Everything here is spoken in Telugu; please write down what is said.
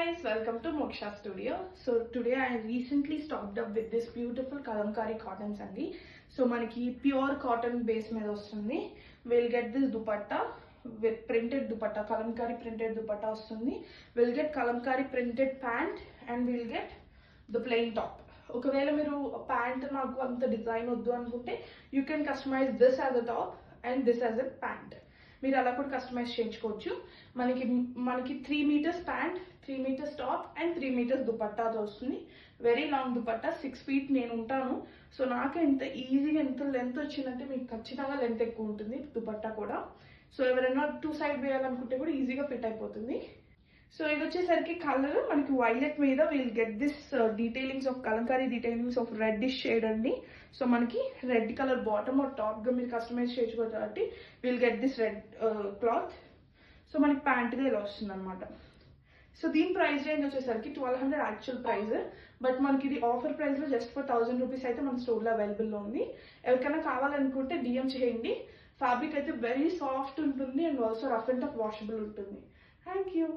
guys, welcome to Moksha Studio. So today I recently stocked up with this beautiful kalamkari cottons andi. So manaki pure cotton base మీద వస్తుంది. We'll get this dupatta with printed dupatta, kalamkari printed dupatta వస్తుంది. We'll get kalamkari printed pant and we'll get the plain top. ఒకవేళ మీరు ప్యాంట్ నాకు అంత డిజైన్ వద్దు అనుకుంటే you can customize this as a top and this as a pant. మీరు అలా కూడా కస్టమైజ్ చేయించుకోవచ్చు. మనకి 3 meters pant, 3 meters top and 3 meters దుపట్టాతో వస్తుంది. వెరీ లాంగ్ దుపట్టా, 6 feet నేను ఉంటాను. సో నాకు ఎంత ఈజీగా ఎంత లెంత్ వచ్చిందంటే మీకు ఖచ్చితంగా లెంత్ ఎక్కువ ఉంటుంది దుపట్టా కూడా. సో ఎవరైనా 2 side వేయాలనుకుంటే కూడా ఈజీగా ఫిట్ అయిపోతుంది. సో ఇది వచ్చేసరికి కలర్ మనకి వైలెట్ మీద will get this detailings of Kalamkari detailings of reddish shade అండి. సో మనకి red colour bottom or top గా మీరు కస్టమైజ్ చేసుకోవచ్చు కాబట్టి will get this red cloth. So మనకి ప్యాంట్గా ఇలా వస్తుంది అనమాట. సో దీని ప్రైస్ రేంజ్ వచ్చేసరికి 1200 యాక్చువల్ ప్రైస్, బట్ మనకి ఇది ఆఫర్ ప్రైస్ లో జస్ట్ ఫర్ 1000 రూపీస్ అయితే మన స్టోర్ లో అవైలబుల్ లో ఉంది. ఎవరికైనా కావాలనుకుంటే డిఎం చేయండి. ఫ్యాబ్రిక్ అయితే వెరీ సాఫ్ట్ ఉంటుంది and also rough and tough washable ఉంటుంది. Thank you.